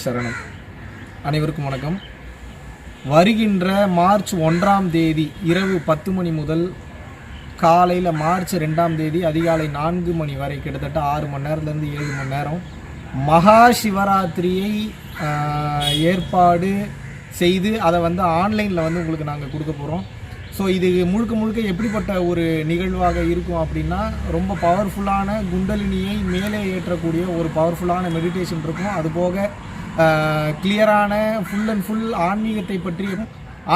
சரணம். அனைவருக்கும் வணக்கம். வருகின்ற மார்ச் 1ஆம் தேதி இரவு 10 மணி முதல் காலையில் மார்ச் 2ஆம் தேதி அதிகாலை 4 மணி வரை கிட்டத்தட்ட 6 மணி நேரத்துலேருந்து 7 மணி நேரம் மகா சிவராத்திரியை ஏற்பாடு செய்து அதை ஆன்லைனில் உங்களுக்கு நாங்கள் கொடுக்க போகிறோம். ஸோ இது முழுக்க எப்படிப்பட்ட ஒரு நிகழ்வாக இருக்கும் அப்படின்னா, ரொம்ப பவர்ஃபுல்லான குண்டலினியை மேலே ஏற்றக்கூடிய ஒரு பவர்ஃபுல்லான மெடிடேஷன் இருக்கும். அதுபோக கிளியரான ஃபுல் அண்ட் ஃபுல் ஆன்மீகத்தை பற்றியும்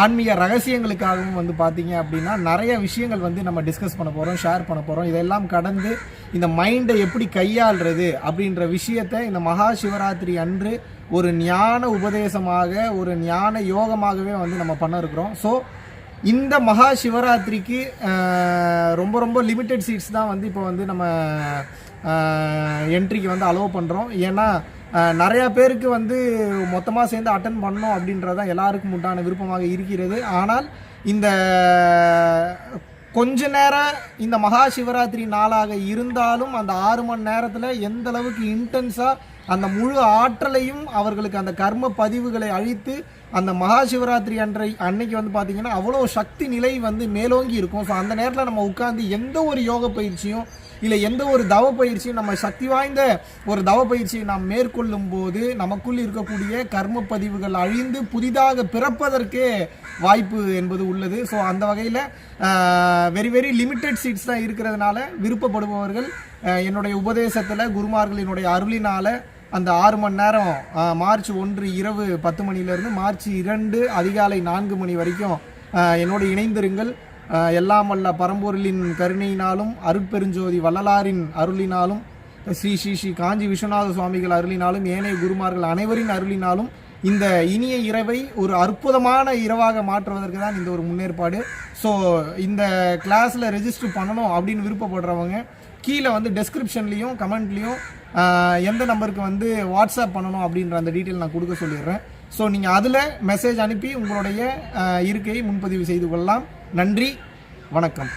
ஆன்மீக ரகசியங்களுக்காகவும் பார்த்தீங்க அப்படின்னா நிறைய விஷயங்கள் நம்ம டிஸ்கஸ் பண்ண போகிறோம், ஷேர் பண்ண போகிறோம். இதெல்லாம் கடந்து இந்த மைண்டை எப்படி கையாளுறது அப்படின்ற விஷயத்தை இந்த மகா சிவராத்திரி அன்று ஒரு ஞான உபதேசமாக ஒரு ஞான யோகமாகவே நம்ம பண்ண இருக்கிறோம். ஸோ இந்த மகா சிவராத்திரிக்கு ரொம்ப லிமிட்டட் சீட்ஸ் தான் இப்போ நம்ம என்ட்ரிக்கு அலோவ் பண்ணுறோம். ஏன்னா நிறையா பேருக்கு மொத்தமாக சேர்ந்து அட்டன் பண்ணோம் அப்படின்றதான் எல்லாருக்கும் உண்டான விருப்பமாக இருக்கிறது. ஆனால் இந்த கொஞ்ச நேரம் இந்த மகா சிவராத்திரி நாளாக இருந்தாலும் அந்த 6 மணி நேரத்தில் எந்த அளவுக்கு இன்டென்ஸாக அந்த முழு ஆற்றலையும் அவர்களுக்கு அந்த கர்ம பதிவுகளை அழித்து அந்த மகா சிவராத்திரி அன்னைக்கு பார்த்தீங்கன்னா அவ்வளோ சக்தி நிலை மேலோங்கி இருக்கும். ஸோ அந்த நேரத்தில் நம்ம உட்காந்து எந்த ஒரு யோக பயிற்சியும் இல்லை எந்த ஒரு தவ பயிற்சியும் நம்ம சக்தி வாய்ந்த ஒரு தவ பயிற்சியை நாம் மேற்கொள்ளும் போது நமக்குள் இருக்கக்கூடிய கர்ம பதிவுகள் அழிந்து புதிதாக பிறப்பதற்கே வாய்ப்பு என்பது உள்ளது. ஸோ அந்த வகையில் வெரி லிமிட்டட் சீட்ஸ் தான் இருக்கிறதுனால விருப்பப்படுபவர்கள் என்னுடைய உபதேசத்தில் குருமார்களினுடைய அருளினால் அந்த 6 மணி நேரம் மார்ச் 1 இரவு 10 மணியிலிருந்து மார்ச் 2 அதிகாலை 4 மணி வரைக்கும் என்னோடு இணைந்திருங்கள். எல்லாம் வல்ல பரம்பொருளின் கருணையினாலும் அருட்பெருஞ்சோதி வள்ளலாரின் அருளினாலும் ஸ்ரீ காஞ்சி விஸ்வநாத சுவாமிகள் அருளினாலும் ஏனைய குருமார்கள் அனைவரின் அருளினாலும் இந்த இனிய இரவை ஒரு அற்புதமான இரவாக மாற்றுவதற்கு தான் இந்த ஒரு முன்னேற்பாடு. ஸோ இந்த கிளாஸில் ரெஜிஸ்டர் பண்ணணும் அப்படின்னு விருப்பப்படுறவங்க கீழே டெஸ்கிரிப்ஷன்லேயும் கமெண்ட்லேயும் எந்த நம்பருக்கு வாட்ஸ்அப் பண்ணணும் அப்படின்ற அந்த டீட்டெயில் நான் கொடுக்க சொல்லிடுறேன். ஸோ நீங்கள் அதில் மெசேஜ் அனுப்பி உங்களுடைய இருக்கையை முன்பதிவு செய்து கொள்ளலாம். நன்றி, வணக்கம்.